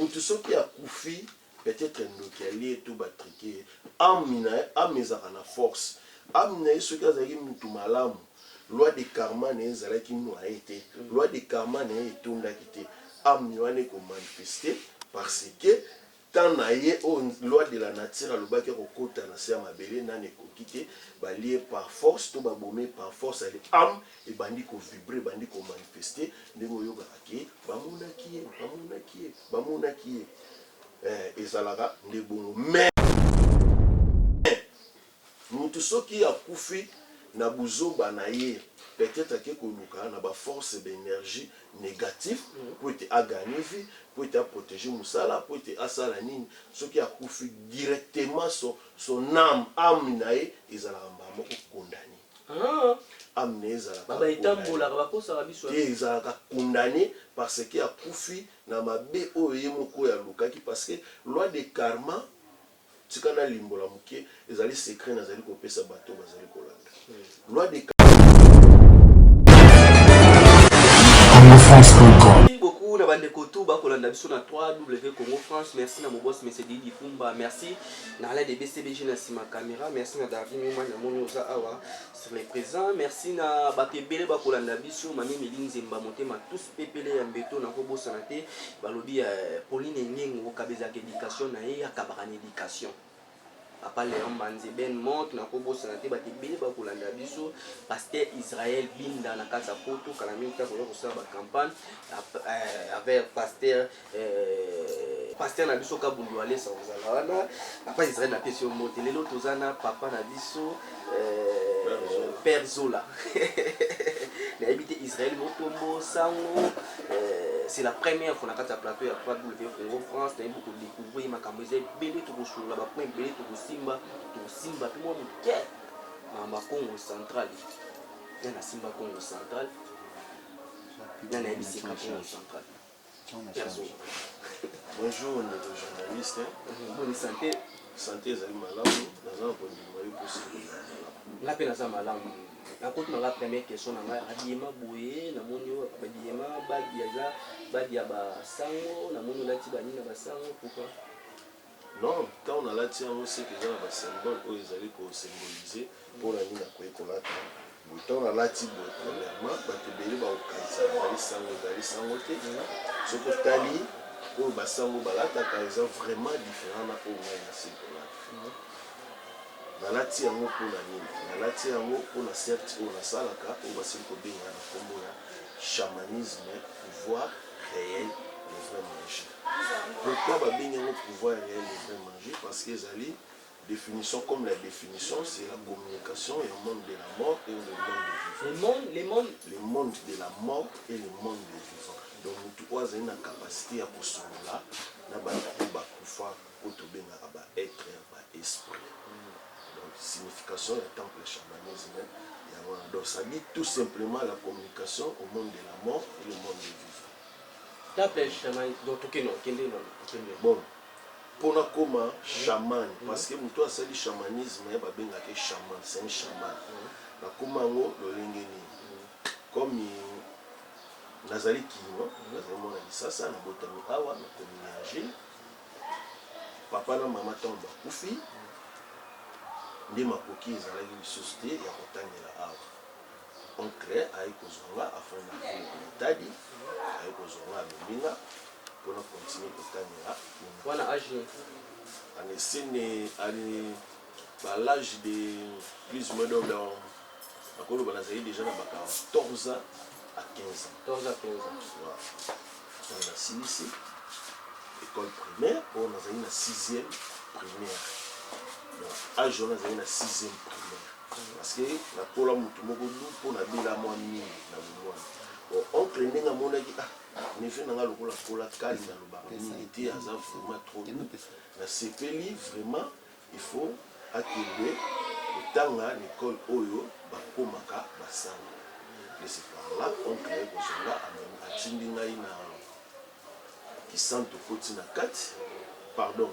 mutu soki akufi peut-être ndokiali to batrike amina amezaka na force amina soki azalaki mutu malamu loi de karma ne ezalaki noye te loi de karma ne etondaki te amina wana ekomanifeste parce que tant na ye loi de la nature alobaki kokota na se ya mabele nani ekoki te balie par force to babome par force ale ame ebandi kovibre ebandi komanifeste ndenge oyokaka ke bamonaki ye ezalaka nde bongo mais mutu soki akufi na buzoba na ye peut-être ake koluka na baforce d'énergie négative po ete aganye vie po ete aprotéger mosala po ete asala nini soki akufi directement son ame na ye ezalaka mbala moko condamné ame na ye ezalaka condamné parce que akufi na mabe oyo ye moko alukaki parce que loi de karma tika na limbola moke ezali secret nazali kopesa bato bazali kolanda loi de Merci beaucoup na bande koto ba kolanda biso na 3W Congo France. Merci na boss monsieur Didi Fumba, merci na la de BCBG na sima caméra, merci na David Muma na Monyoza awa sur les présents, merci na batebele ba kolanda biso mami Melinze Mba Motema tous pepele ya mbeto na kobo sanate balobi Pauline Nyengo kabeza éducation na ye ya kabara éducation. Papa Léon Banzeben monte na kobo sanate batebele ba kolanda biso pasteur Israël Binda na kasa poto kalamita ko sa ba campagne avec pasteur na biso kabundu ale sa ozala wana papa Israël na pesi monte lelo tozana papa na biso Père Zola na habité Israël motombo sango c'est la première fois na kata plateau ya 3W Congo France na beaucoup découvrir makamboze belé to koshula ba point belé to simba tout le monde quête na Congo central na simba Congo central na habité Congo central. Bonjour les journalistes. Bonne santé. Santé ezali malamu naza ko ndimali possible. La peine za malamu. Na côté na la première question na ngai adiyema boye na moni badiyema bagi ya ba sango na moni lati bani na ba sango pourquoi? Non, quand on a lati yango c'est que za ba symbole oyo ezali ko symboliser pour la nina ko ekolata. Tant on a lati boye premièrement batebeli ba okanisa ezali sango te. Soko tali oyo basango balataka eza vraiment différent na oyo ngai nasi kolata. Nalati yango mpona nini? Nalati yango mpona certes oyo nasalaka oyo basili kobenga na kombo ya chamanisme, pouvoir réel, le vrai manger. Pourquoi babengi yango pouvoir réel, le vrai manger? Parce que ezali définition comme la définition, c'est la communication et le monde de la mort et le monde des vivants. Le monde de la mort et le monde des vivants. Donc nous avons une capacité à construire na bakufa otobenga ba être ba esprit. Donc signification du temple chamanisme donc ça dit tout simplement la communication au monde de la mort et le monde des vivants. Temple chaman donc bon pour na koma chaman parce que muto asali chamanisme ya babenga ke chaman c'est un chaman na koma ngo lolenge ni comme nazali kino nazali mona lisasa na botami awa na communage papa na mama ntango bakufi nde makoki ezalaki lisusu te ya kotangela awa oncle ayi kozwanga afin na etadi ayi kozwanga ameminga mpona continue kotangela wana age anesene ali ba l'âge de plus ou moins dans nakoloba nazali déjà na ba 14 ans à 15 ans. 14 à 15 ans. Voilà. On a ici école primaire, on a une 6e primaire. Donc, âge on a une 6e primaire. Parce que la cola mutumoko pour na bila moi ni na moi. Bon, on prenait na mon aki ne fait na lokola cola kali na loba. Ni était à ça vraiment trop. La CPLI vraiment il faut accueillir tanga l'école oyo ba komaka basanga. Et c'est par là qu'on crée Kozonga à Tindingaï qui sent au côté na 4, pardon,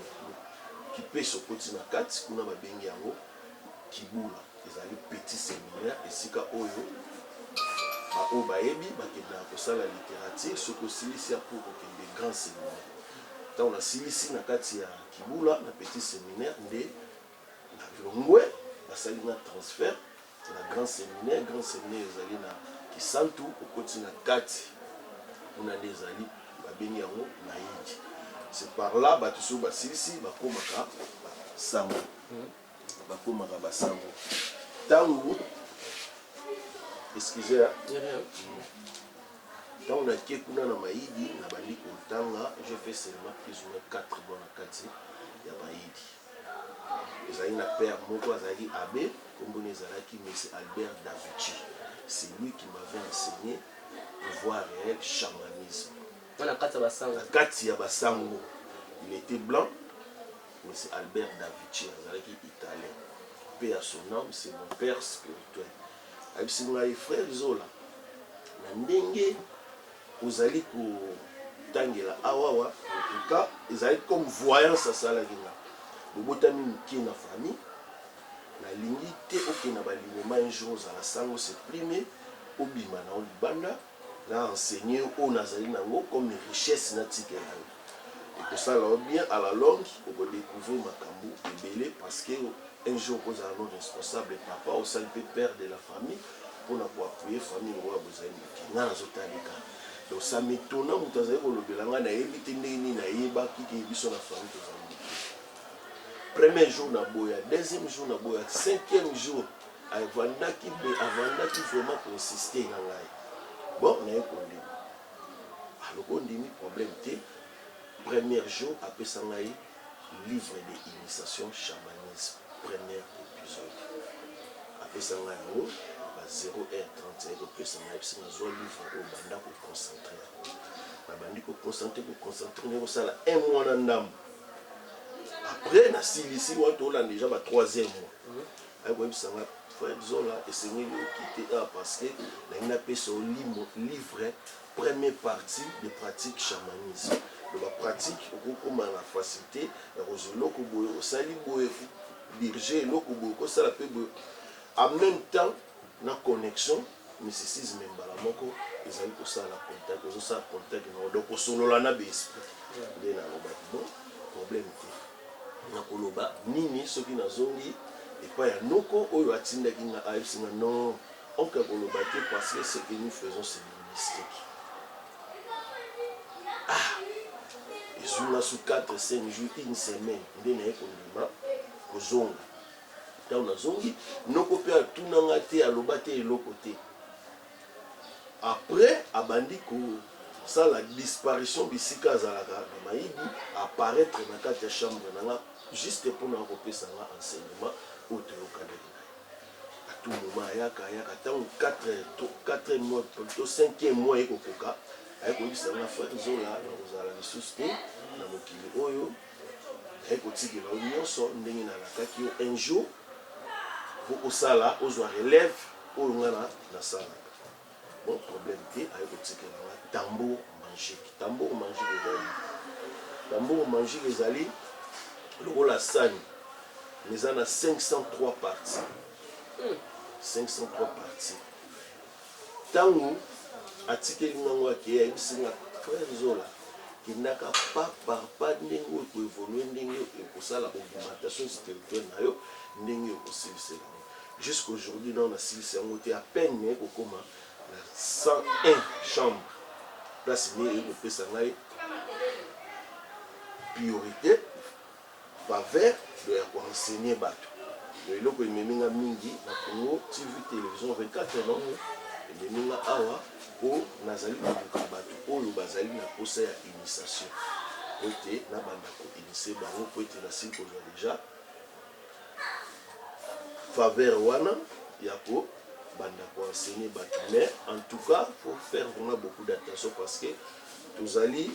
qui pêche au côté na 4, qu'on a bengi yango, qui boula, ils allaient petit séminaire, et si ka oyo, ba obaebi, ba kenda ko la littérature, ce que c'est ici pour des grands séminaires. tant on a silisi na kati ya Kibula na petit séminaire nde na Longwe basali na transfert na grand séminaire ezali na Kisantu okoti na kati on a des ali babengi yango Maïdi. C'est par là bato so basilisi bakomaka basango bakomaka basango tango excusez tant on a qui kuna na Maïdi na bandi kotanga j'ai fait seulement plus ou moins 4 mois na kati ya Maïdi. Ezali na père moko azali abbé kombo ezalaki monsieur Albert Davichi. C'est lui qui m'avait enseigné pouvoir réel chamanisme. Na kati ya basango il était blanc mais c'est Albert Davichi azalaki italien. Paix à son âme, c'est mon père spirituel. Abisi ngai frère Zola na ndenge ozali ko tangela awawa en tout cas ezali comme voyance asalaki nga bobotami mokie na famille nalingi te okenda balinema un jour ozala sango supprime obima na libanda na enseigner o nazali nango comme richesse natikela yo ekosala bien à la longue okodécouvrir makambo ebele parce que un jour ozala no responsable papa osali mpe père de la famille mpona koappuye famille oyo bozali moki nga nazotalika donc ça m'étonna moto azali kolobela nga nayebi te ndenge nini nayebaki ke biso na famille tozali moki. Premier jour na boya, deuxième jour na boya, cinquième jour avandaki vraiment consister na ngai bon naye kondimi aloko ndimi problème te. Premier jour apesa ngai livre de initiation chamanisme premier épisode apesa ngai yango ba 0h31 opesa ngai apesa nazwa livre oyo banda koconcentre nabandi koconcentre nde kosala 1 mois na ndambo. Après na silisi wato ola déjà ba 3e mois akoyebisa ngai frère Zola esengeli okite parce que naina pesa livre première partie de pratique chamanisme. La pratique okokoma na facilité ya kozoloko boye osali boye dirige eloko boye kosala mpe boye en même temps na connexion mysticisme mbala moko ezali kosala contact ozosala contact na donc osolola na baesprit nde nalobaki bon problème te nakoloba nini soki nazongi epai ya noko oyo atindaki nga ayebisinga non onke koloba te parce que ce que nous faisons c'est du mystique. Ezunga sous 4-5 jours, une semaine, nde naye kondima kozonga. Tant nazongi, noko pe atunanga te aloba te eloko te. Après abandi ko ça la disparition bisika azalaka na Maïdi apparaître na kati ya chambre nanga juste pour na kopesa nga enseignement au tokadaki. À tout moment ayaka tant 4 mois plutôt 5e mois ekokoka. Ayekobisa nga frère Zola na kozala lisusu te na mokili oyo ayekotikela oyo nyonso ndenge nalakaki yo un jour okosala ozwa relève oyo nga nasalaka bon problème te ayekotikela nga tambour magique ezali lokola sani eza na 503 parties 503 parties ntango atikeli ngango ake ayebisinga frère Zola kindaka pas par pas ndenge oyo koévolue ndenge ekosala augmentation spirituelle na yo ndenge okosilisa yango jusqu'aujourd'hui na nasilisa yango te à peine naye kokoma na 101 chambre place nde ekopesa ngai priorité faveur ya koenseigner bato eloko ememinga mingi na Congo TV télévision 24 non ememinga awa o nazali koluka bato oyo bazali na posa ya initiation ote na banda koinitie bango po ete nasili kozwa déjà faveur wana ya ko banda koenseigner bato mais en tout cas faut faire vraiment beaucoup d'attention parce que tozali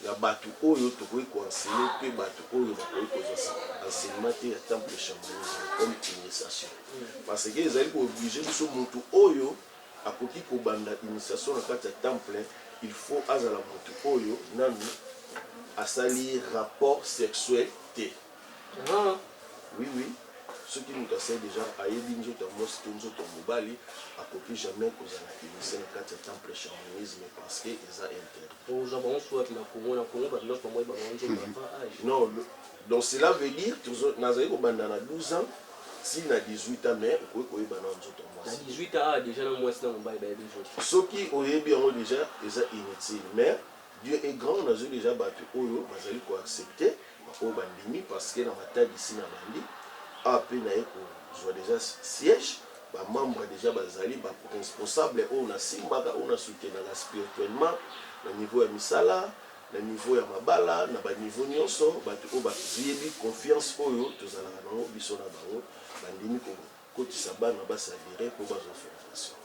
na bato oyo tokoki koenseigner mpe bato oyo bakoki kozwa enseignement te ya temple chamanisme comme initiation parce que ezali kooblige biso motu oyo akoki kobanda initiation na kati ya temple il faut azala motu oyo nanu asali rapport sexuel te oui ce qui nous a déjà ayebi nzoto mwasi to nzoto mobali akoki jamais kozala initié na kati ya temple chamanisme parce que eza interdit. Non, donc cela veut dire nazali kobanda na 12 ans si na 18 ans mais okoki koyeba na nzoto mwasi. Na 18 ans déjà na mwasi na mobali ba yebi nzoto. Soki oyebi yango déjà eza inutile mais Dieu est grand, nazo déjà battu oyo bazali ko accepter oyo bandimi parce que na matadi ici na bandi AP na eko soit déjà siège ba membre déjà bazali ba responsable oyo na simbaka oyo na soutenir spirituellement na niveau ya misala na niveau ya mabala na ba niveau nyonso battu oyo bayebi confiance oyo tozalaka nango biso na bango bandimi ko kotisa bana basadire po bazo formation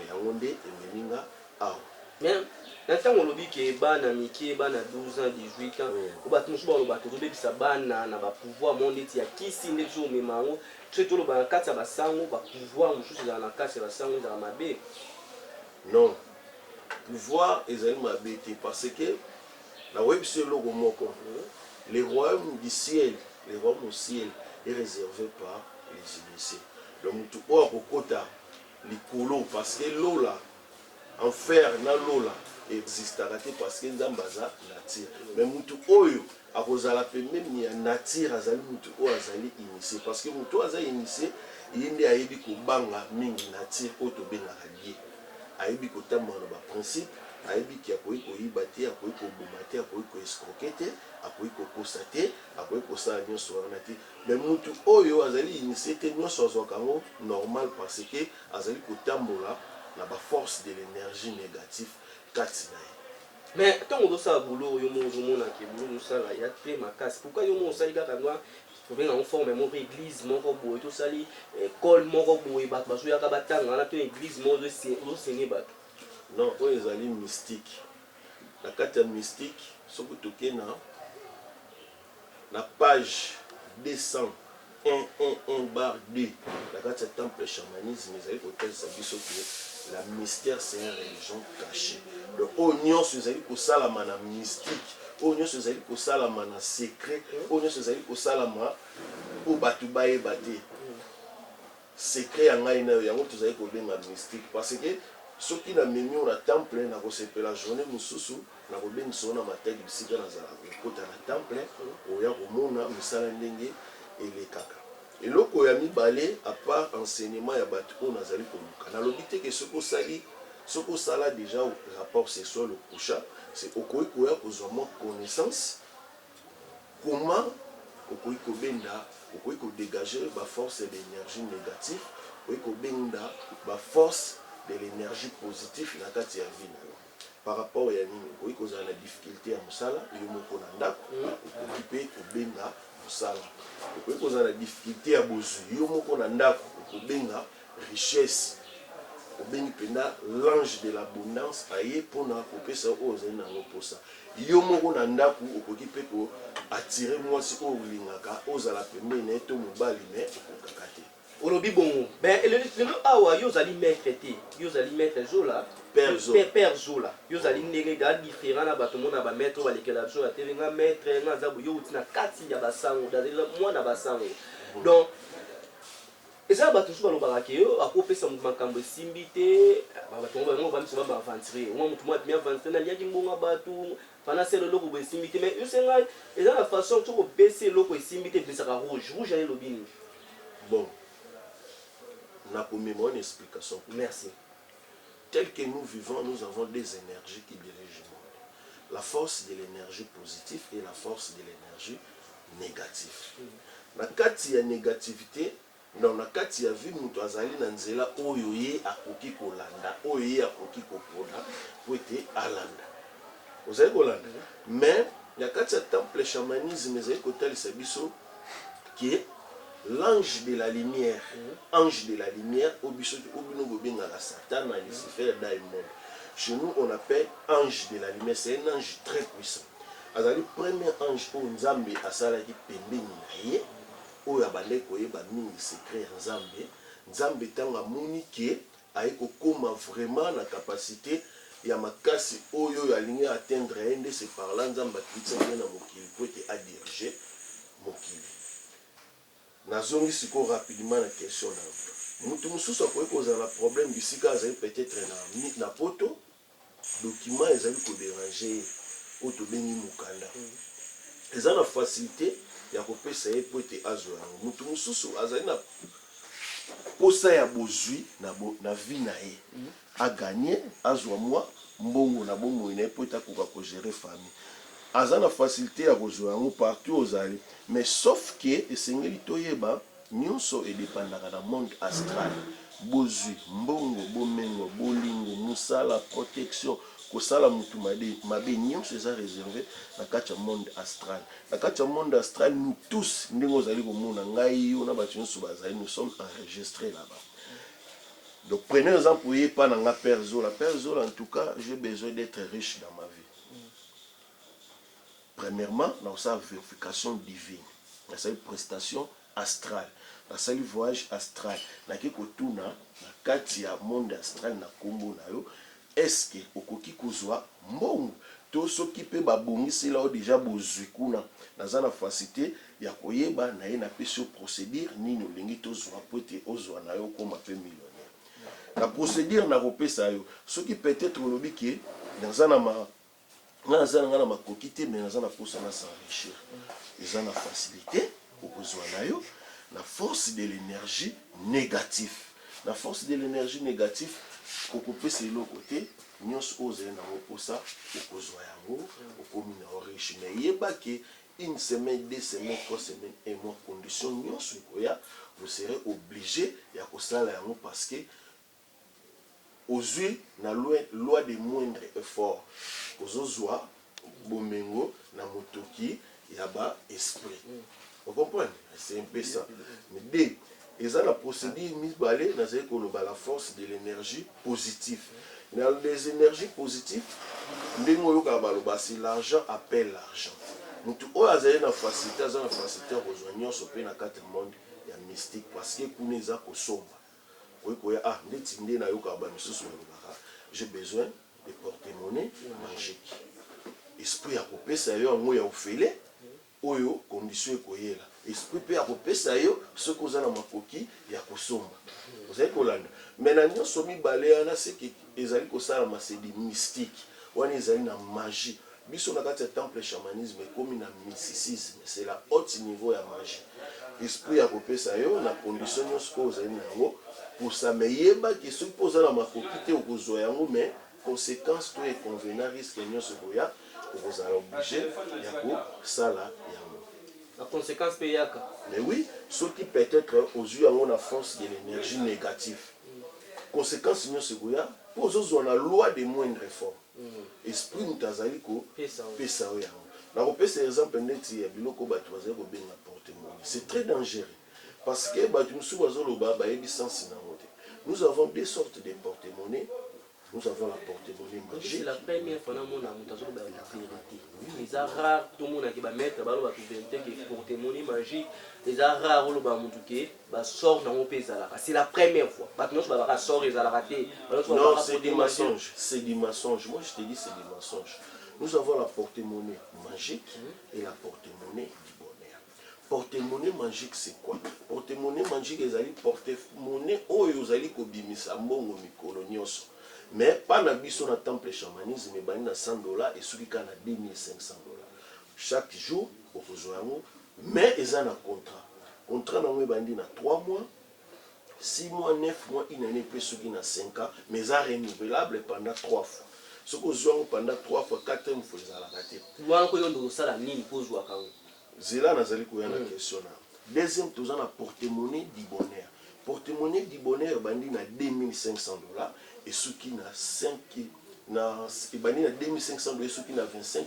yango nde emelinga awa. Mais ntango lobi ke bana mike bana 12 ans 18 ans obato musu ba bato tobebisa bana na ba pouvoir monde ti ya kisi nde zo memango tso lo ba kati ya basango ba pouvoir musu za na kati ya basango za mabe. Non, pouvoir ezali mabe te parce que la web sur le moko les royaumes du ciel, les royaumes au ciel est réservé par les initiés. Le mutu o akokota likolo parce que lola enfer na lola existera te parce que nzambe aza nature mais mutu oyo akozala pembeni ya nature azali mutu oyo azali initié parce que mutu aza initié ye nde ayebi kobanga mingi nature oyo tobengaka lie ayebi kotambola na baprincipe ayebi ki akoki koyiba te akoki koboma te akoki koescroke te akoki kokosa te akoki kosala nyonso wana te mais mutu oyo azali initié te nyonso azwaka yango normal parce que azali kotambola na baforce de l'énergie négative kati na ye. Mais ntango ozosala boulot oyo mo ozomona ke boulot mosala ya te makasi pourquoi yo mo osali kaka nwa tobenga ngo forme moko église moko boye tosali école moko boye bato bazoyaka batanga wana to église moko ozosenge bato. Non, oyo ezali mystique na kati ya mystique soki toke na page 201/2 na kati ya temple chamanisme ezali kotalisa biso ke la mystère c'est une religion cachée. Donc oyo nyonso ezali kosalama na mystique oyo nyonso ezali kosalama na secret oyo nyonso ezali kosalama po bato bayeba te secret ya ngai na yo yango tozali kobenga mystique parce que soki na memi na temple na kosepela journée mosusu na kobengisa na mataki bisika nazala kokota na temple oya komona misala ndenge elekaka. Eloko ya mibale à part enseignement ya bato oyo nazali koluka nalobi te ke soki osala déjà au rapport sexuel au coucha c'est okoki koya kozwa mwa connaissance comment okoki kobenda okoki kodégager baforce de l'énergie négative okoki kobenda baforce de l'énergie positive na kati ya vie na yo par rapport ya nini okoki kozala na difficulté ya mosala yo moko na ndako okoki mpe kobenga mosala okoki kozala na difficulté ya bozwi yo moko na ndako okobenga richesse obengi mpenda l'ange de l'abondance aye mpona kopesa oyo ozali nango mposa yo moko na ndako okoki mpe koatire mwasi oyo olingaka ozala pembeni na ye to mobali me okokaka te olobi bongo ben lelo awa yo ozali maître te yo ozali maître zola père zola yo ozali ndenge eza différent na bato mona bamaître oyo balekela biso batelenga maître nga aza boye yo outi na kati ya basango ozali mwana basango donc eza bato mosusu balobaka ke yo akopesa moto makambo esimbi te bato bango bamiso babaaventurier omwa moto mo apemi aventure naliaki mbongo bato fana selo eloko bo esimbi te mais yo senga eza na façon so kopesa eloko esimbi te epesaka rouge ani elobi nini. Bon, na komema une explication. Merci. Tel que nous vivons, nous avons des énergies qui dirigent le monde. La force de l'énergie positive et la force de l'énergie négative. Na kati ya négativité, na kati ya vie mutu azali na nzela oyo ye akoki kolanda, oyo ye akoki kopona po ete alanda. Ozali kolanda. Mais na kati ya temple chamanisme ezali kotalisa biso ki l'ange de la lumière, ange de la lumière, Satan, Lucifer, Daimon. Chez nous, on appelle ange de la lumière. C'est un ange très puissant. Alors, le premier ange, pour Nzambe, à Salaki Pembe Ninaye, où il y a des secrets en Nzambe, Nzambe est un monique, avec vraiment la capacité, il y a ma casse, où il y a ligne à atteindre, et c'est par là, Nzambe qui est à diriger Mokili. nazongi siko rapidement na question na mutu mususu akoki kozala problème bisika azali peut-être na poto document ezali kodéranger oyo tobengi mokanda eza na facilité ya kopesa ye po ete azwa yango mutu mususu azali na posa ya bozwi na vie na ye aganye azwa mwa mbongo na bomoi na ye po ete akoka kogérer famille aza na facilité ya kozwa yango partout ozali mais sauf que esengeli toyeba nyonso edépendaka na monde astral bozwi mbongo bomengo bolingo mosala protection kosala mutu mabe nyonso eza réservé na kati ya monde astral na kati ya monde astral nous tous ndenge ozali komona ngai yo na bato nyonso bazali nous sommes enregistrés là-bas. Donc prenez exemple pour pas dans la Père Zola. Père Zola, en tout cas, j'ai besoin d'être riche dans ma vie. Premièrement, dans sa vérification divine, dans sa prestation astrale, dans sa voyage astral, dans na kati ya monde astral na kombo na yo, est-ce que okoki kozwa mbongo to soki pe babongisi la déjà bozwi kuna naza na facilité ya koyeba na ye na pesi procédure nini olingi tozwa po ete ozwa na yo koma pe millionnaire. La procédure na kopesa yo soki peut-être olobi ke naza na makoki te mais naza na posa na s'enrichir eza na facilité okozwa na yo na force de l'énergie négative. La force de l'énergie négative okopesa eloko te nyonso ozali na moposa okozwa yango okomi na riche mais yeba ke une semaine, 2 semaines, 3 semaines et mois condition nyonso ekoya vous serez obligé ya kosala yango parce que ozwi na loi de moindre effort kozozwa bomengo na motoki ya ba esprit. Vous comprenez? C'est un peu ça. Mais dès eza la procédure mibale nazali koloba la force de l'énergie positive. Dans les énergies positives ndenge oyokaka baloba si l'argent appelle l'argent. Mutu oyo azali na facilité aza na facilité ya kozwa nyonso mpe na kati ya monde ya mystique parce que kuna eza kosomba oyekoya ndeti nde nayokaka bamisusu balobaka j'ai besoin de porte-monnaie magique esprit ya kopesa yo yango ya ofele oyo condition ekoyela esprit mpe ya kopesa yo soki oza na makoki ya kosomba ozali kolanda mais na nyonso mibale wana seki ezali kosalama c'est du mystique wana ezali na magie biso na kati ya temple chamanisme ekomi na mysticisme c'est la haute niveau ya magie esprit ya kopesa yo na condition nyonso oyo ozali na yango posame yebaki soki mpo oza na makoki te okozwa yango mais conséquence to inconvénient risque nyonso koya okozala obligé ya kosala yango. La conséquence payaka. Mais oui, ce qui peut-être aux yeux a la force de l'énergie négative. Conséquence nyonso koya po ozozwa na loi de moindre effort. Esprit mutazali ko pesa yango. Na kopesa exemple ndeti ya biloko bato bazali kobenga porte-monnaie. C'est très dangereux parce que bato musu bazoloba bayebi sens na ngote. Nous avons deux sortes de porte-monnaie. Nous avons la porte-monnaie magique. C'est la première fois que nous avons la vérité. Les rares, tout le monde qui va mettre la porte-monnaie magique. Les rares, sort dans mon pays. C'est la première fois. Maintenant, je vais sortir et rater. Non, c'est des mensonges. C'est des mensonges. Moi, je te dis, c'est des mensonges. Nous avons la porte-monnaie magique et la porte-monnaie du bonheur. Porte-monnaie magique, c'est quoi? Porte-monnaie magique, ils allaient porte-monnaie, oh, ils allaient kobimisa mbongo mikolo nyonso. Mais pas na biso na temple chamanisme mais bani na $100 et celui qui a na $2500. Chaque jour au yango mais ils ont un contrat. Contrat na bandi na 3 mois, 6 mois, 9 mois, une année plus ceux qui na 5 ans mais ça renouvelable pendant 3 fois. Ce que vous pendant 3 fois 4 fois ils ont raté. Moi ko yondo sala nini pozwa ka. Zela nazali ko yana question na. Deuxième tous en porte-monnaie du bonheur. Porte-monnaie du bonheur bandi na $2500 et ceux qui na 5 na bandi na $2500 et ceux qui na $25000.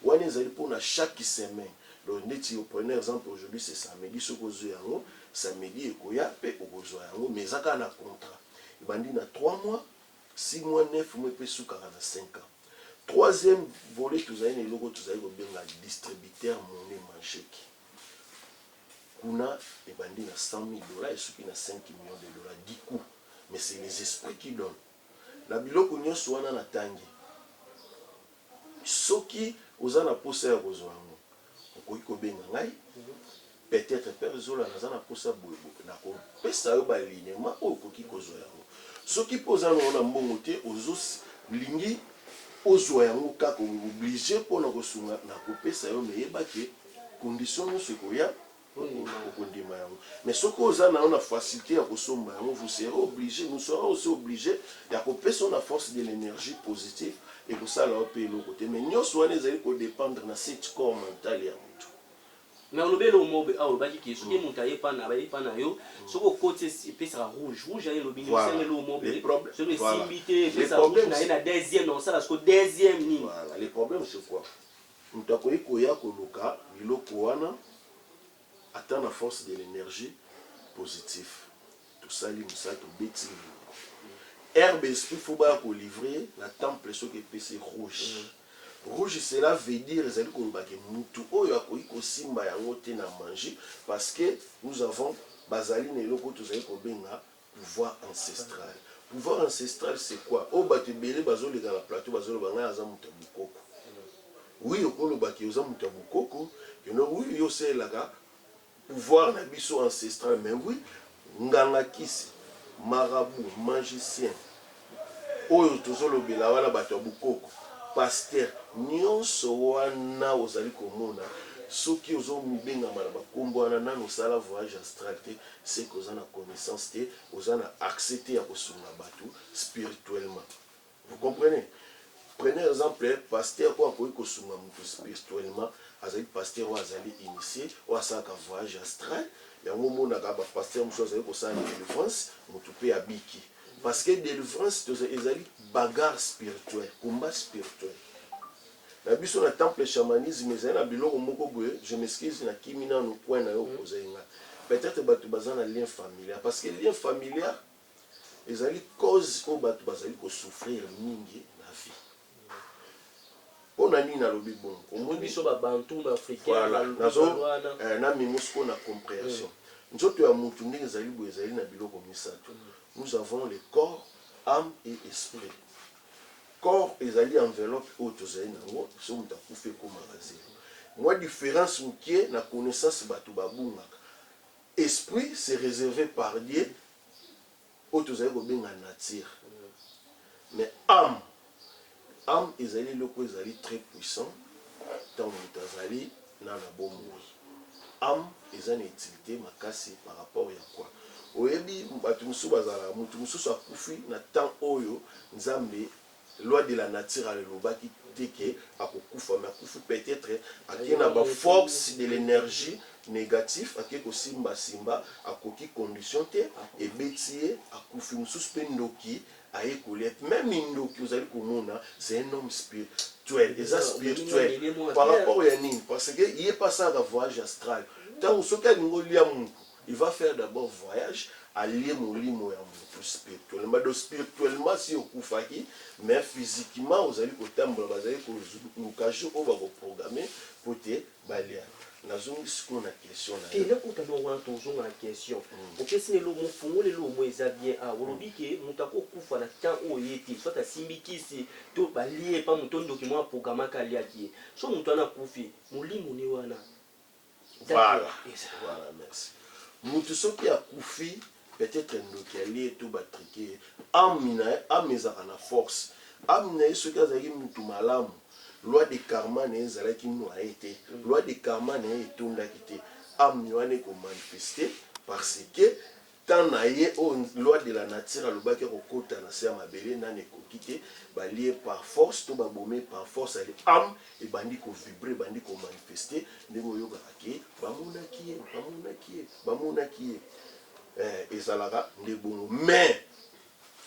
Wana ezali pour na chaque semaine. Donc neti prenez exemple aujourd'hui c'est samedi ce que vous yango samedi ekoya pe okozwa yango mais zaka na contrat. Bandi na 3 mois, 6 mois, 9 mois pe suka na 5 ans. Troisième volet tous avez les logos tous avez benga distributeur monnaie magique. Kuna et bandi na $100,000 et ceux qui na $5 millions du coup. Mais c'est les esprits qui donnent. La biloko nyonso wana na tangi. Soki oza na posa ya kozwa yango. Okoki kobenga ngai. peut-être père zola naza na posa boye boye na kopesa yo balignement oyo okoki kozwa yango soki mpo oza nango na mbongo te lingi ozwa yango kaka oblige mpona kosunga na kopesa yo meyeba ke condition nyonso ekoya okondima yango mais soki oza nango na facilité ya kosomba yango vous serez obligé nous serons aussi obligé ya kopesa na force de l'énergie positive ekosala yo mpe eloko te mais nyonso wana ezali kodépendre na cette corps mental ya motu mais olobeli omobe olobaki ke soki moto ayepa na yo soki okoti epesaka rouge aye elobini osengeli omobe soki esimbi te epesaka rouge na ye na deuxième na osala siko deuxième nini voilà le problème c'est quoi moto akoki koya koluka biloko wana ata na force de l'énergie positive tosali mosala tobeti herbe esprit fo baya kolivre na temple soki epesi rouge rouge cela veut dire ezali kolobaki mutu oyo akoki kosimba yango te na manger parce que nous avons bazali na eloko tozali kobenga pouvoir ancestral. Pouvoir ancestral c'est quoi? O bato ebele bazoleka na plateau bazoloba ngai aza mutu ya bokoko. Oui okolobaki oza mutu ya bokoko yono oui yoselaka pouvoir na biso ancestral mais oui nganga kisi marabout magicien oyo tozolobela wana bato ya bokoko pasteur nyonso wana ozali komona soki ozomibengama na bakombo wana nano osala voyage astral te c'est que oza na connaissance te oza na accès te ya kosunga bato spirituellement. Vous comprenez? Prenez exemple pasteur ko akoki kosunga moto spirituellement azali pasteur oyo azali initié oyo asalaka voyage astral yango omonaka bapasteur mosusu azali kosala na délivrance moto mpe abiki parce que délivrance ezali bagarre spirituelle combat spirituel. Na biso na temple chamanisme ezali na biloko moko boye je m'excuse na kimi nanu point na yo kozali nga peut-être bato baza na lien familial parce que lien familial ezali cause oyo bato bazali kosouffrir mingi na vie. Pona nini nalobi bongo omoni biso babantu baafricain voilà nazo na mimosko na compréhension nzoto ya mutu ndenge ezali boye ezali na biloko misato. Nous avons le corps, âme et esprit. Corps ezali enveloppe oyo tozali nango so moto akufi ekomaka zelo mwa différence mokie na connaissance bato babungaka. Esprit c'est réservé par Dieu oyo tozali kobenga nature mais âme ezali eloko ezali très puissant ntango moto azali na bomoi. Âme eza na utilité makasi par rapport ya quoi oyebi bato mosusu bazala motu mosusu akufi na temps oyo nzambe loi de la nature alobaki teke akokufa mais akufi peut-être akie na baforce de l'énergie négatif ake kosimbasimba akoki condition te ebeti ye akufi mosusu mpe ndoki aye kolia même ndoki ozali komona c'est un homme spirituel eza spirituel par rapport ya nini parce que ye pasaka voyage astral ntango soki alingi olia motu il va faire d'abord voyage allier molimo ya motu spirituellement donc spirituellement si okufaki mais physiquement ozali kotambola bazali koluka jour oyo bakoprogramme po te balia nazongi sikoyo na question na elokutana wana tozonga na question opesi lelo mofungoli lelo mo eza bien a olobi ke moto akokufa na temps oyo ye te soit asimbi kisi to balie pa moto ndoki mwa programmaka aliaki ye so moto wana akufi molimo ne wana voilà merci mutu soki akufi peut-être ndoki alie to batrike ame ezaka na force ame na ye soki azalaki mutu malamu loi de karma na ye ezalaki noye te loi de karma na ye etondaki te ame wana ekomanifeste parce que tant na ye oyo loi de la nature alobaki akokota na se ya mabele nani ekoki te balie par force to babome par force ali ame ebandi kovibre ebandi komanifeste ndenge oyokaka ke bamonaki ye ezalaka nde bongo mais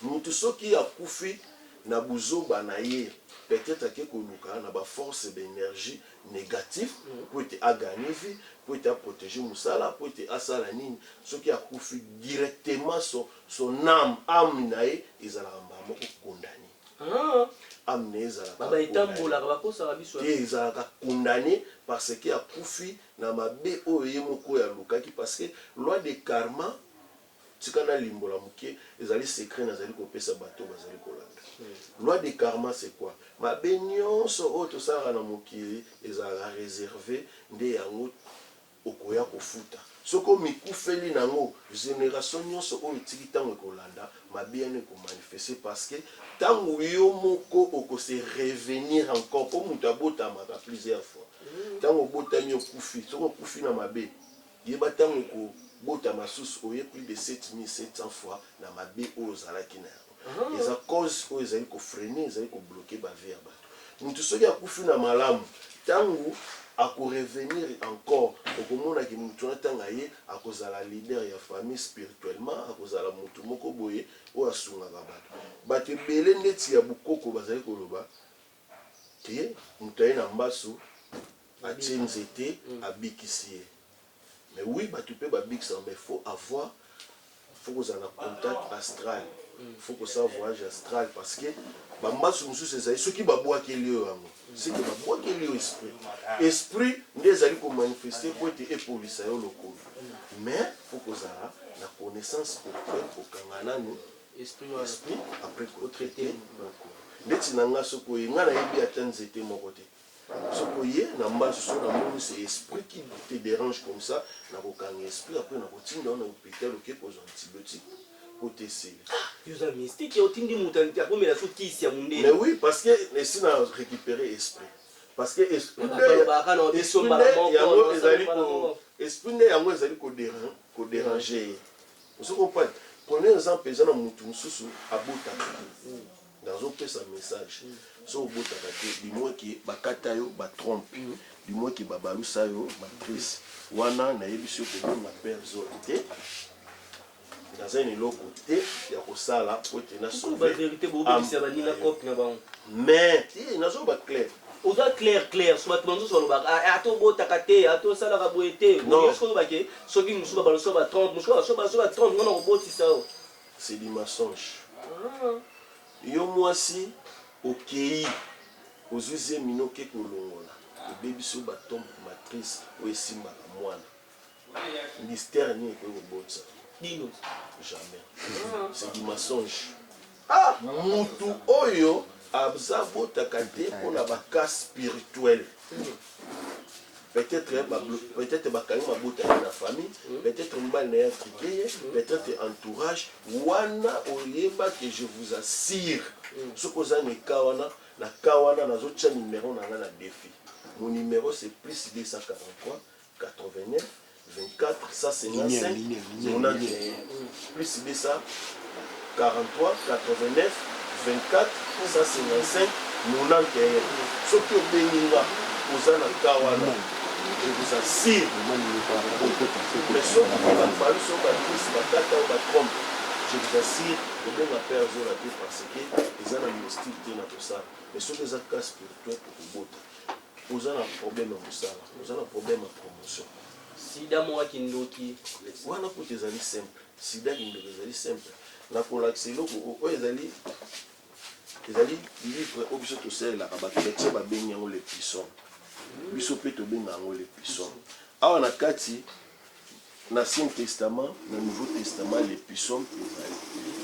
mutu soki akufi na buzoba na ye peut-être ake koluka na baforce d'énergie négative po ete aganye vie po ete aprotéger mosala po ete asala nini soki akufi directement son âme na ye ezalaka mbala moko condamné âme na ye ezalaka condamné parce que akufi na mabe oyo ye moko yalukaki parce que loi de karma tika na limbola moke ezali secret nazali kopesa bato bazali kolanda. Loi de karma c'est quoi? Mabe nyonso oyo tosalaka na mokili ezalaka réservé nde yango okoya kofuta soko mikufeli nango génération nyonso oyo tiki tango ekolanda mabiene ko manifester parce que tango yo moko okose revenir encore po mutu abotamaka plusieurs fois tango obotami okufi soko okufi na mabe yeba tango ekobotama susu oye plus de 7700 fois na mabe oyo ozalaki na yango eza cause oyo ezali kofrene ezali kobloke bave ya bato mutu soki akufi na malamu tango ako revenir encore okomona ki mutu natanga ye akozala leader ya famille spirituellement akozala mutu moko boye oyo asungaka bato ebele ndeti ya bukoko bazali koloba te mutu aye na mbaso atie nzete abikisi ye mais oui bato mpe babikisa mais faut avoir faut kozala na contact astral faut kosala voyage astral parce que bambasu mosusu ezali soki babwakeli oyo yango seke babwakeli oyo esprit nde ezali komanifeste po ete epolisa yo lokolo mais faut kozala na connaissance kokanga nanu esprit après kotraite lokolo ndeti na nga soki oye nga nayebi ata nzete moko te soki oye na mbasu so namoni c'est esprit qui te dérange comme ça nakokanga esprit après nakotinda wana hôpital oke kozwa antibiotique. Mais oui, parce que si on a récupéré l'esprit. Parce que l'esprit est dérangé. Vous comprenez? Prenez un exemple, dans un peu sa message. Si vous avez du moins qui bakata yo ba trompe, du moins qui babalusa yo matrice. Wana na yebiso ko na père zoté. Dans un eloko te ya kosala po tena sauver mais ti nazo ba clair oza clair so batmanzo so lo ba ato botaka te ato sala ka boete no so ba ke soki musuba ba so ba 30 musuba so ba 30 ngona ko botisa c'est du mensonge yo mwasi okei ozuze minoke kolongola bebi so ba tombe matrice o esimba mwana mystère ni ko botsa Dino. Jamais. C'est du mensonge. Mutu oyo abzabo takate pour la baka spirituelle. Peut-être bakali mabota na famille, peut-être mbal na triqué, peut-être entourage. Wana oyeba que je vous assure. Ce que ça ne kawana, na kawana na zocha numéro na na défi. Mon numéro c'est plus 243 89 24 155 90 plus de ça 43 89 24 155 91 ce que Beninga aux Anakawana je vous assure mais ce je vous assure que bien ma père Zola dit parce que ils ont un hostilité dans tout ça mais ce que les cas spirituels pour vous avez un problème à ça vous avez un problème à promotion. Sida moi qui ndoki wana po ezali simple sida kindoki ezali simple na kolakisa eloko oyo ezali livre oyo biso tosalelaka bato batie babengi yango le puissant biso mpe tobenga yango le puissant awa na kati na Ancien Testament na Nouveau Testament le puissant ezali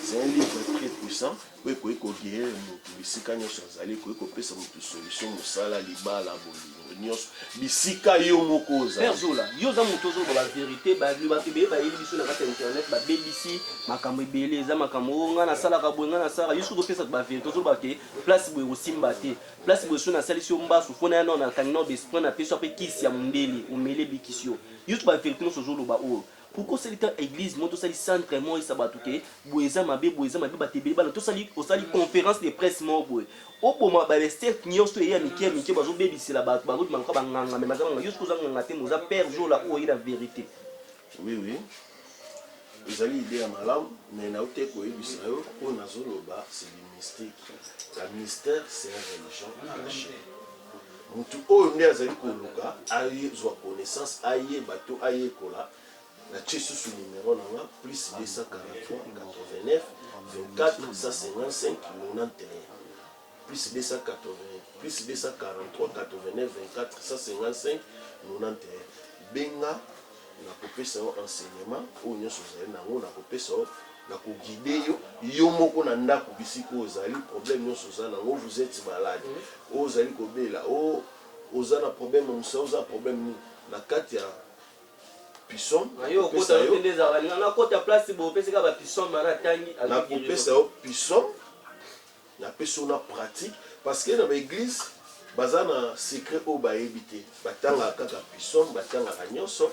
c'est un livre très puissant oyo ekoki koguérir motu bisika nyonso azali ekoki kopesa motu solution mosala libala bolingo nyonso bisika yo moko ozali perzola yo za moto ozo ba vérité ba libakebe ba yeli biso na kati internet ba bebisi makambo ebele eza makambo nga na sala ka bwenga na sala yusu kopesa ba vérité ozo ba ke place boye osimba te place boye so na salisi yo mbasu fona ya na kangina d'esprit na peso pe kisi ya mundele omele bikisio yusu ba vérité no sozo lo ba o pourquoi c'est l'église moi tout ça centre moi ça ba touké boeza mabe ba tebele ba to sali au sali conférence de presse mo boy o poma ba rester nyonso ya mike bazo bebisela ba route manka banganga mais mazanga yusko zanga ngate moza père jour là où il la vérité oui ezali idée ya malamu mais na ote ko ebisa yo ko nazoloba c'est du mystique la mystère c'est une religion cachée mutu oyo ndi azali koluka aye zwa connaissance aye bato aye kola la tchesu sous numéro là plus 243 89 24 155 91 plus 243 89 24 155 91 benga na kopesa enseignement ou nyonso zali nango na kopesa na ko guider yo moko na ndako bisiko ozali problème nyonso za nango vous êtes malade ozali kobela ozana problème musa oza problème ni na kati ya pisson yo kota yo tendeza na kota place bo pesi ka ba pisson mana tangi na kopesa yo pisson na peso na pratique parce que dans l'église baza na secret o ba éviter batanga kaka pisson batanga nyonso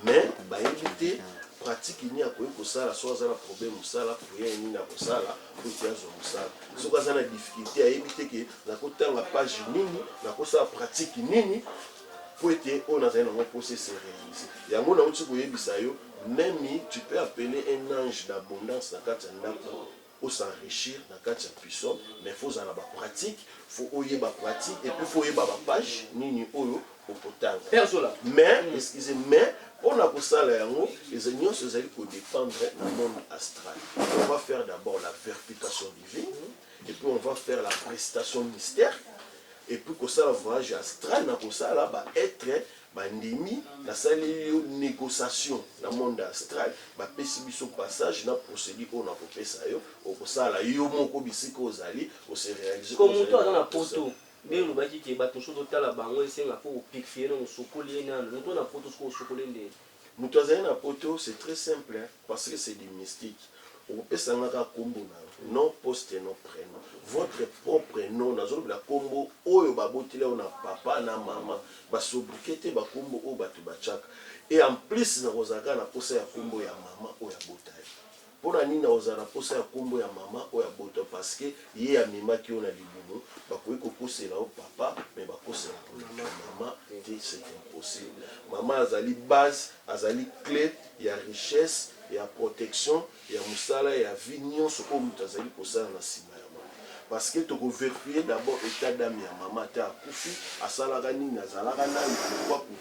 mais ba éviter pratique ni akoyi kosala so aza na problème mosala prière ni na kosala po ti azo mosala soki aza na difficulté ayebi te ke nakotanga page nini nakosala pratique nini po ete oyo nazali nango mposa se réaliser yango nauti koyebisa yo même tu peux appeler un ange d'abondance na kati ya ndako s'enrichir na kati ya puissant mais faut ozala ba pratique faut oyeba pratique et puis faut oyeba ba page nini oyo okotanga mais excusez-moi on a kosala yango les nyonso ezali kodépendre na monde astral. On va faire d'abord la verification divine et puis on va faire la prestation mystère et puis kosala voyage astral na kosala ba être bandimi na sali yo négociation na monde astral ba pesi biso passage na procédure on a kopesa yo okosala yo moko bisika ozali o se réaliser comme toi dans la poto mais le baki ki ba tosho totala bango esenga po piquer na sokoli na nous na poto ko sokoli ndé mutu azali na poto c'est très simple hein, parce que c'est du mystique okopesanga ka kombo na non poste non prénom votre propre nom nazoloba kombo oyo babotela na papa na mama basobrikete bakombo oyo bato bachaka et en plus na kozaka na posa ya kombo ya mama oyo abota mpona nini na kozala na posa ya kombo ya mama oyo abota parce que ye amemaki oyo na libumu bakoki kokosela o papa mais bakosela mama te c'est impossible mama azali base azali clé ya richesse ya protection ya musala ya vie nyonso oyo moto azali kosala na nsima ya mama parce que tokovérifie d'abord état d'âme ya mama ate akufi asalaka nini azalaka nani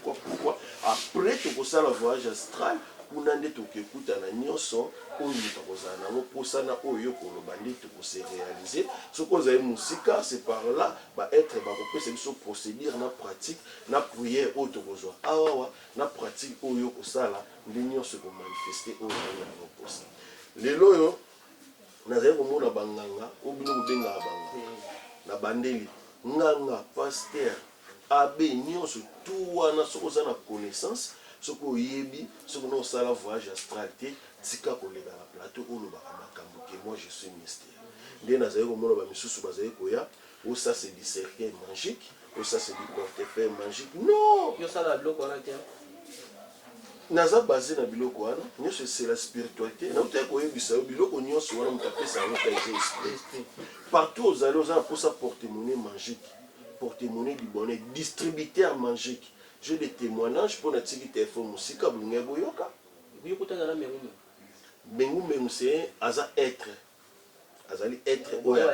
pourquoi après tokosala voyage astral kuna nde tokekutana nyonso oyo moto akozala nango mposana oyo koloba nde tokose réaliser soki ozali mosika c'est par là baêtre bakopesa biso procédure na pratique na prière oyo tokozwa awawa na pratique oyo kosala nde nyonso komanifeste oyo ezali nango mposa lelo oyo nazali komona banganga oyo bino kobengaka banganga na bandeli nganga paster abe nyonso tu wana soki oza na connaissance soki oyebi soki na osala voyage astral te tika kolega na plateau olobaka makambo ke moi je suis mystère nde nazali komona bamisusu bazali koya o ça c'est du cercueil magique o ça c'est du portefeuille magique non yosala biloko wana te naza basé na biloko wana nyonso c'est la spiritualité nautaki koyebisa yo biloko nyonso wana moto apesa yango ka eza esprit partout ozali oza na mposa porte-monnaie magique porte-monnaie du bonheur distributeur magique j'ai des témoignages pour notre téléphone musika bulunga boyoka bengu c'est aza être azali être oya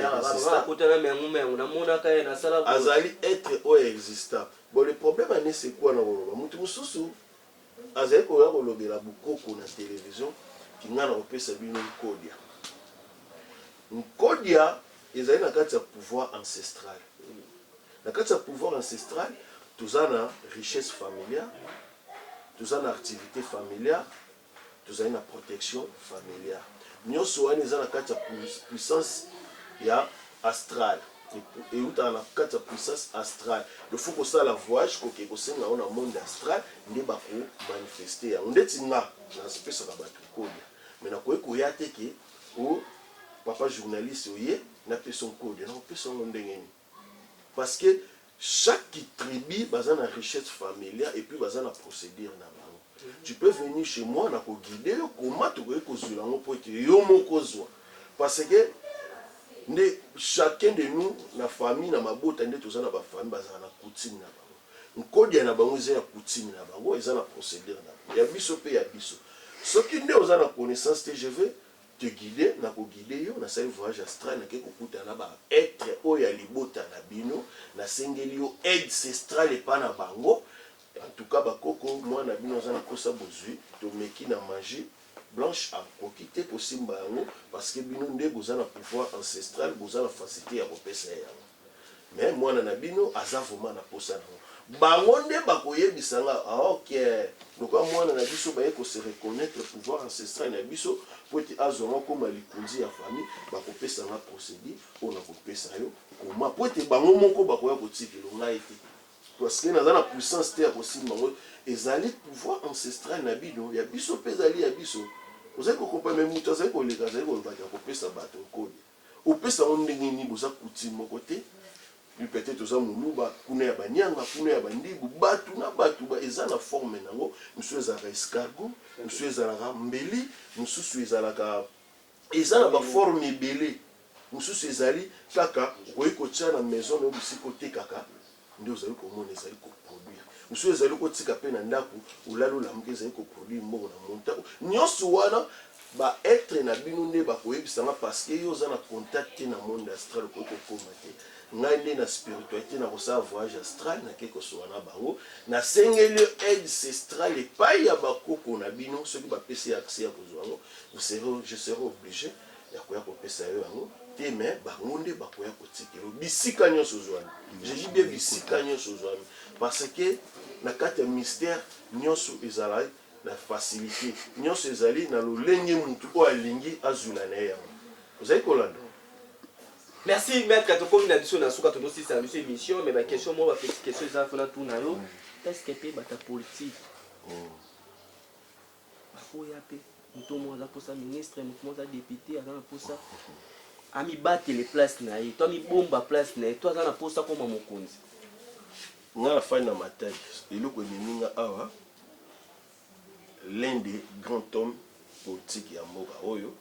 azali être oya existant bon le problème c'est quoi na koloba mutu mususu azali koya kolobela bukoko na télévision kinga na kopesa bino nkodia ezali na kati ya pouvoir ancestral na kati ya pouvoir ancestral tous en richesse familiale, tous en activité familiale, tous en protection familiale. Nous sommes en puissance astrale. Et où dans la puissance astrale. Il faut que ça la voyage, que ça dans le monde astral, nous devons manifester. On est dans l'espèce de mais nous avons dit que papa journaliste, n'a pas son code, n'a pas son monde. Parce que chaque tribu a une richesse familiale et puis a une procédure. Tu peux venir chez moi, na guider comment tu peux construire parce que chacun de nous, la famille, na mabota nde tous na ba famille bazana na coutume na bango. Nkodi na bango eza ya coutume na bango, eza na procédure na bango. Ya biso pe ya biso. Soki nde oza na connaissance te je vais te guider na ko guider yo na sali voyage astral na ke kokuta na ba être oya libota na bino na sengeli yo aide ancestral epa na bango. En tout cas bakoko moi na bino za na kosa bozui to meki na manger blanche à kokite possible yango parce que bino nde boza na pouvoir ancestral boza na facilité ya kopesa yango mais moi na bino aza vraiment na posa na bango nde bakoyebisa nga OK donc moi na biso ba ko se reconnaître pouvoir ancestral na biso pour ti azonga comme likonzi ya famille bakopesa nga procédure on a kopesa yo comment pour ti bango moko bakoya kotikelo ngai te parce que naza na puissance te ya kosimba ngo ezali pouvoir ancestral na bino ya biso mpe ezali ya biso ozali kokopa me moto azali koleka azali kolobaki ya kopesa bato nkoli opesa ngo ndenge nini boza coutume moko te peut-être oza moluba kuna ya banyanga kuna ya bandibu batu na batu eza na forme nango mosusu ezalaka escargot mosusu ezalaka mbeli mosusu ezalaka eza na baforme ebele mosusu ezali kaka okoki kotia na maison nayo bisika otekaka nde ozali komona ezali koproduire mosusu ezali kotika mpe na ndako olali olamuka ezali koproduire mbongo na monta nyonso wana baetre na bino nde bakoyebisanga parce que yo oza na contact te na monde astral okoki kokoma te ngai nde na spiritualité na kosala voyage astral nake kosowa na bango nasengeli aide ancestral epai ya bakoko na bino soki bapesi accès ya kozwa yango je serai obligé ya koya kopesa yo yango te me bango nde bakoya kotikela bisika nyonso ozwami je dis bien bisika nyonso ozwami parce que na kati ya mystère nyonso ezala na facilité nyonso ezali na lolenge mutu oyo alingi azwila na ye yango ozali kolanda. Merci maître tokomi na biso na suka tondo sisa biso émission mais ba question mo ba petite question eza fona tout na yo est-ce que pe bata politique bakoya pe mutu mo aza posa ministre mutu mo aza député aza na posa ami battre les places na ye to ami bomba place na ye to aza na posa koma mokonzi nga na fani na mataki eloko ememinga awa l'un des grands hommes politiques ya mboka oyo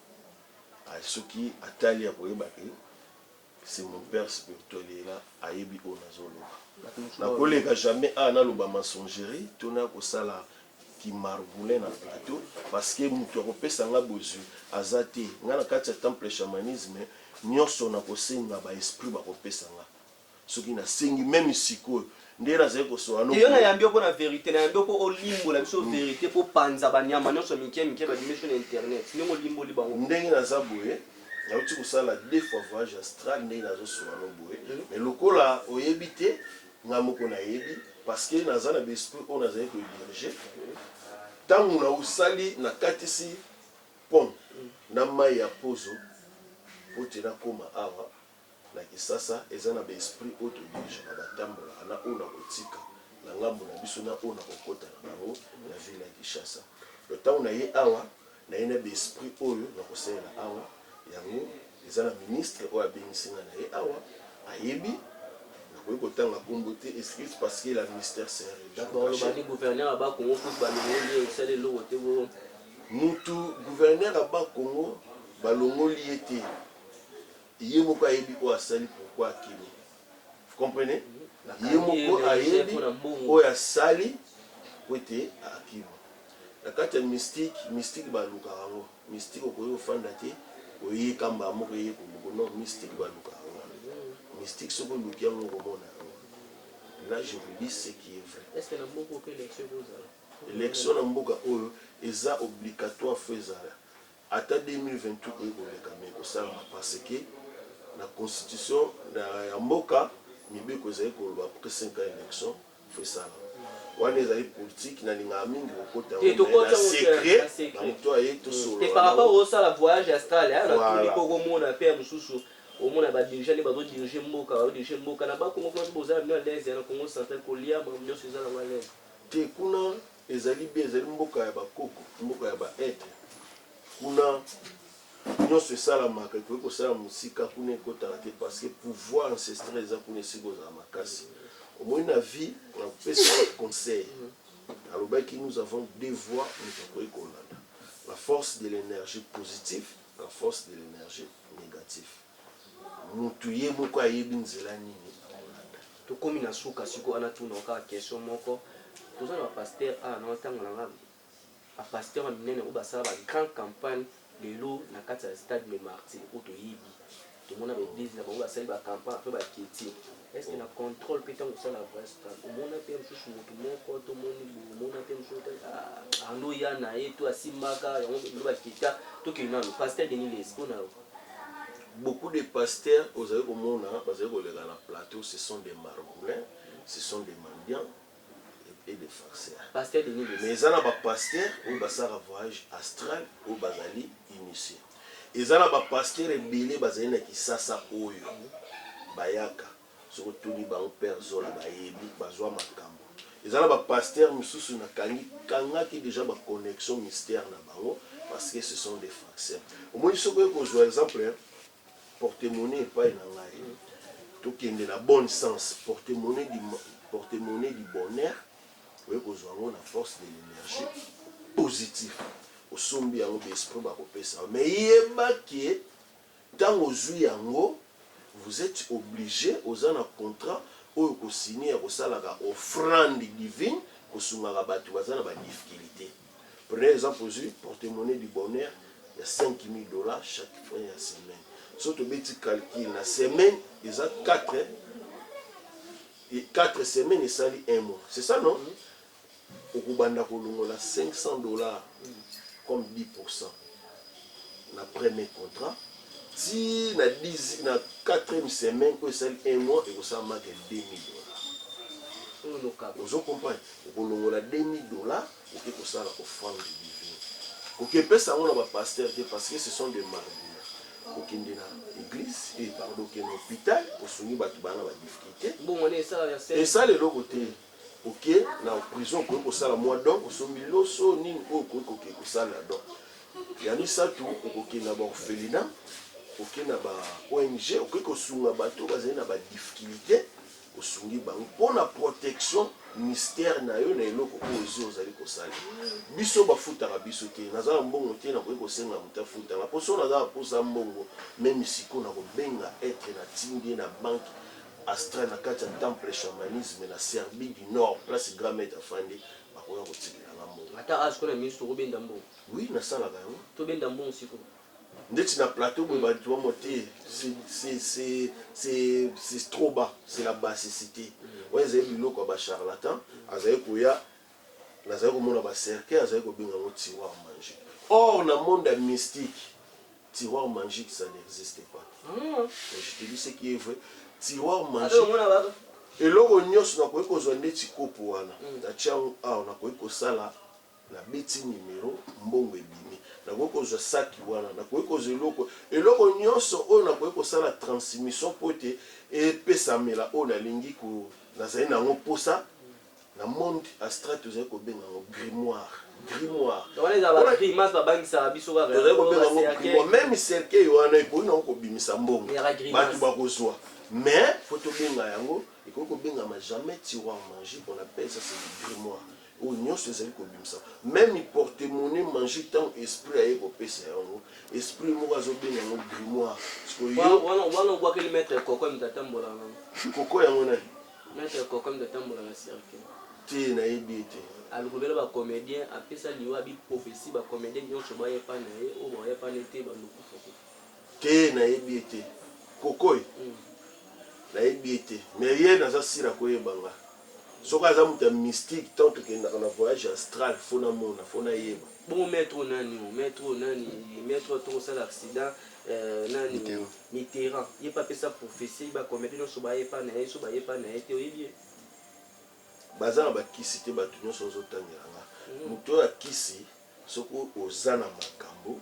soki atali ya koyeba ke c'est mon père spirituel là ayebi o nazoloba nakoleka jamais naloba mensongerie tona kosala kimarboulin na plateau parce que mutu akopesa nga bozwi aza te nga na kati ya temple chamanisme nyonso nakosenga baesprit bakopesa nga soki nasengi même sikoyo nde nazali kosowa yo nayambi mpo na vérité nayambi mpo olimbola biso vérité mpo panza banyama nyonso mike mike badimesio na internet ndenge olimboli bango ndenge naza boye nauti kosala 2 fois voyage astral ndenge nazosowa no boye mais lokola oyebi te nga moko nayebi parce que naza na baesprit oyo nazali kodirige ntango naosali nakatisi pont na mai ya pozo po te nakoma awa na kisasa eza na baesprit oyo todirijaka batambola na oyo nakotika na ngambo na biso na oyo nakokota na bango na ville ya Kinshasa ntango naye awa naye na baesprit oyo nakosalela awa yango eza na ministre oyo abengisinga na ye awa ayebi nakoki kotanga kombo te escrite parce que la ministère serolobani gouverneur aba Congo kutu balongoli osala eloko te bo mutu gouverneur aba Congo balongoli ye te ye moko ayebi oyo asali pourquoi akimi vous comprenez ye moko ayebi oyo asali po ete akimi na kati ya mystique balukaka yango mystique okoki kofanda te oye kamba moko eye koluka non mystique balukaka yango mystique soki oluki yango okomona yango là je vous dis ce qui est vrai élection na mboka oyo eza obligatoire fo ezala ata 2028 oyo koleka me kosalama parce que la constitution ya mboka mibeko ezali koloba après 5 ans élection fo esala wana ezali politique nalingaka mingi kokota na secret na moto aye tosolo par rapport osala voyage astral natuli komona mpe ya mosusu omona badirige nde bazodirige mboka bazodirige mboka na bakongo kuna bozala bino alaise na congo central kolia nyonso eza nango alaise te kuna ezali bien ezali mboka ya bakoko mboka ya baetre kuna nyonso esalamaka ekoki kosala mosika kuna ekotaka te parce que pouvoir ancestral eza kuna esika ozala makasi omoi na vie nakopesa conseil alobaki nous avons 2 voies nous akoki kolanda la force de l'énergie positive la force de l'énergie négative mutu ye moko ayebi nzela nini akolanda tokomi na suka siko wana tuna kaka question moko toza na bapaster na ntango na nga bapaster ya minene oyo basala bagrande campagne lelo na kati ya stade le martyr oyo toyebi tomona baeglise na bango basali bacampagne ape baketi est-ce que na contrôle mpe ntango osala vraistrad omona mpe mosusu motu moko tomoni omona mpe mosusu ando ya na ye to asimbaka yango lo baketa tokende nano paster denis lespo na beaucoup de pasteurs ozali komona bazali koleka na plateau ce sont des margoulins ce sont des mendiants et des farceurs mais eza na bapasteur oyo basalaka voyage astral oyo bazali initié eza na bapasteur ebele bazali na kisasa oyo bayaka ce que tout liban père zola bayebi bazwa makambo ezala ba pasteur misusu na kangaki déjà ba connexion mystère na bango parce que ce sont des facteurs au moins ce que par exemple porte-monnaie pas na ngai tout qui est dans bon sens porte-monnaie du bonheur oui kozwa ngo na force de l'énergie positive au sombi yango d'esprit ba kopesa mais yeba qui tant ozui yango vous êtes obligé aux un contrat ou ko signer ko sala ka offrande divine ko sunga batu bazana ba difficulté prenez exemple aujourd'hui porte-monnaie du bonheur il y a $5,000 chaque fin de semaine surtout petit calcul la semaine ils ont 4 semaines et ça lit un mois c'est ça non au kubanda ko longola $500 comme 10% na premier contrat si na 4e semaine que c'est un mois et que ça marque $2,000 vous comprenez vous longola $2,000 et que ça la offrande divine OK peut ça on a pasteur parce que ce sont des marbres OK ndina église et pardon que l'hôpital pour soigner batu bana ba difficulté bon on est ça et ça le côté OK na prison ko ça la mois donc au somiloso ni ko ça là donc yani ça tout OK na ba orphelinat OK na ba ONG OK ko sunga bato bazali na ba difficulté ko sungi bango pour la protection mystère na yo na eloko ko ozali ko sala biso ba futa ka biso te nazala mbongo te na ko senga muta futa na poso nazala posa mbongo même siko na ko benga être na tindi na banque Astra na kati ya temple chamanisme na Serbie du Nord place grand maître afandi bakoya ko tikela mbongo ata asko na miso ko benda mbongo oui na sala ka yo to benda mbongo siko ndeti na plateau boy ba tu monter c'est trop bas c'est la bassicité ouais zé biloko ba charlatan azaye koya nazaye ko mona ba cercle azaye ko benga mo tiroir magique or na monde mystique tiroir magique ça n'existe pas je te dis ce qui est vrai tiroir magique eloko nyonso na koyi kozwa ndeti kopo wana na tiango awa na koyi kosala na beti numéro mbongo ebimi na koyi kozwa saki wana na koyi kozwa eloko nyonso oyo na koyi kosala transmission po ete epesamela oyo nalingi nazali nango mposa na monde astral tozali kobenga yango grimoire même cercueil wana ekoki nango kobimisa mbongo bato bakozwa mais faut tobenga yango ekoki kobengama jamais tiroir magique on appelle ça c'est du grimoire oyo nyonso ezali kobimisa même porte-monnaie magique tant esprit aye kopesa yango esprit moko azobenga yango grimoire wana obwakeli maître koko mtatambola koko yango nani maître koko mtatambola na cercueil te nayebi ete alukobela bacomédien apesa liwa biprophétie bacomédien nyonso bayepa na ye oyo bayepana ete balukufuku te nayebi ete kokoy nayebi ete mais ye naza sila koyebanga soki aza moto ya mystique tant tokendaka na voyage astral fona mona fona yeba bongo maître maître tokosala accident nani mitterrand ye pa apesa prophétie bacomédien nyonso bayepa na ye so bayepa na ye te oyebi ye baza na bakisi te bato nyonso ozotangelanga moto oyo akisi soki oza na makambo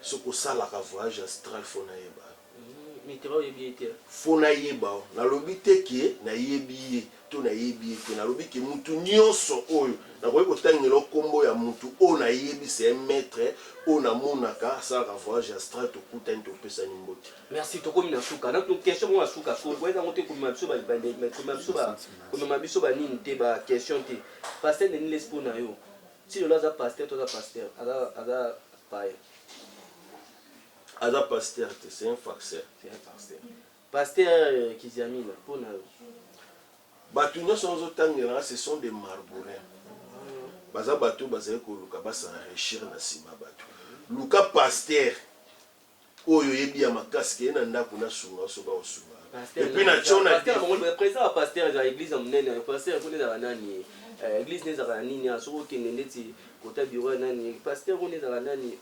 soki osalaka voyage astral fona yeba fona yeba nalobi te ke nayebi ye to nayebi ye te nalobi ke mutu nyonso oyo nakoki kotangela kombo ya mutu oyo nayebi c'est un maître oyo namonaka asalaka voyage astral tokutani topesani mbote merci tokomi na suka na question moko na suka koyezango te komema biso banini te baquestion te paster neni lesi mpo na yo si lelo aza paster to aza paster aza paye aza pasteur te c'est un facteur pasteur Kiziamina mpo na yo bato nyonso ozotangelanga ce sont des marbourins baza bato bazali koluka basenrichir na nsima bato luka pasteur oyo oyebi ya makasi keye na ndako nasunga so baosunga epuis na tiona président ya pasteur ya église ya monene pasteur mpona ezala nani église nezaka na nini soki okende ndeti kota bureau ya nani pasteur oyo ezala nani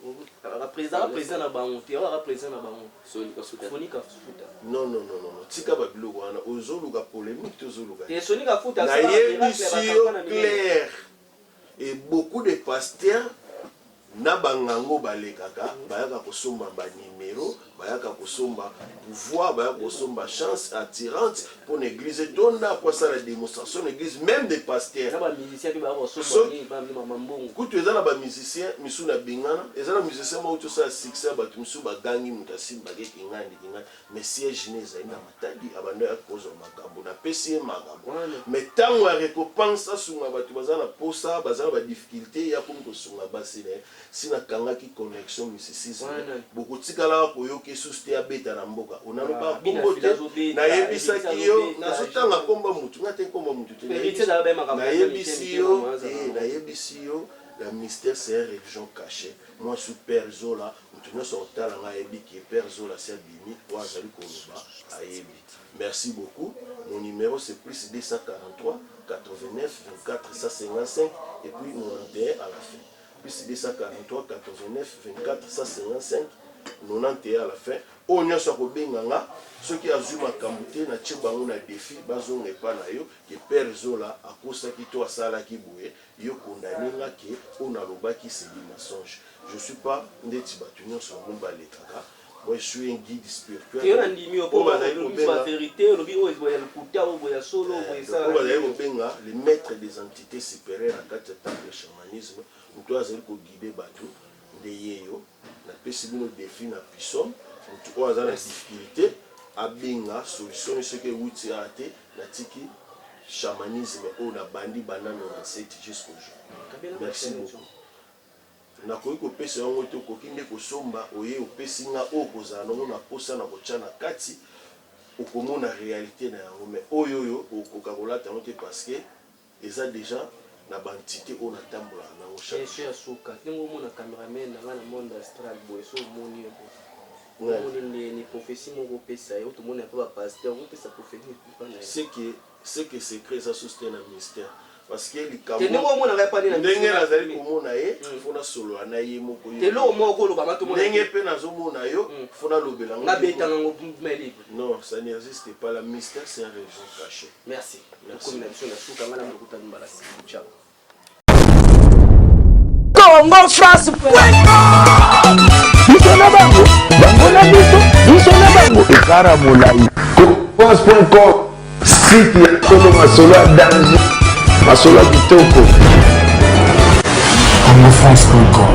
président na bango te aka président na bango sonika futa non tika babiloko wana ozoluka polémique te ozoluka te sonika futa nayebi sur clair et beaucoup de pasteurs na bangango balekaka bayaka kosomba ba numéro bayaka kosomba pouvoir bayaka kosomba chance attirante pour l'église tonda pour ça la démonstration l'église même des pasteurs na ba musicien bi ba kosomba ni ba mambongo kutu ezala ba musicien misu na bingana ezala musicien mo to ça succès ba misu ba gangi mutasi ba ke ngandi mais siège neza ina matadi abando ya kozo makambo na pesi makambo mais tango ya récompense sunga batu bazana posa bazana ba difficulté ya pour kosunga basine sina kangaki connexion mysticisme beaucoup tikala koyoki suste ya beta na mboka onaloba kombo te na yebisaki yo nazotanga komba mutu ngate komba mutu te na yebisi yo la mystère c'est une religion cachée moi je suis Père Zola mutu nyonso otala nga yebi ki Père Zola c'est bimi wa azali koloba ayebi. Merci beaucoup. Mon numéro c'est plus 243 89 24 155 et puis 91 à la fin. Plus 243 89 24 155 91 à la fin. On y a soit benganga ceux qui azuma kamute na chibango na défi bazonga pa na yo que Père Zola akosa ki to asala ki boye yo condamné nga ke on a lobaki c'est du mensonge. Je suis pas ndeti batunyo sur mumba letaka. Moi je suis un guide spirituel. Et on a dit mieux pour la vérité, le bio est le couteau ou le solo ou ça. Les maîtres des entités supérieures à 4 étapes de chamanisme, nous doit guider bateau de yeyo, na pesibino défi na puissance, nous doit avoir la difficulté à benga solution ce que vous tirez na tiki chamanisme ou na bandi banane na 7 jusqu'au jour. Merci beaucoup. Nakoki kopesa yango te okoki nde kosomba oye opesi nga oyo kozala nango na posa na kotya na kati okomona réalité na yango mais oyo okoka kolata yango te parce que eza déjà na bantité oyo natambolaka nango chaque asuka ntango omona cameraman na nga na monde astral boye so omoni yo omoni ni prophétie moko opesa yo tomoni ape bapaster opesa prophétie ce que secret eza soste na mystère parce que les cameroun ndenge nazali komona ye fona solo na ye moko yo telo moko loba mato mona ndenge pe nazomona yo fona lobela na betanga ngo libre non ça n'existe pas la mystère c'est un région cachée. Merci combinaison na suka ngana mkuta mbala ciao Congo France bisona bango bangona bisona bango ekara molai France.com site ya Kolo Masolo danger Masolo kitoko. Congo France.com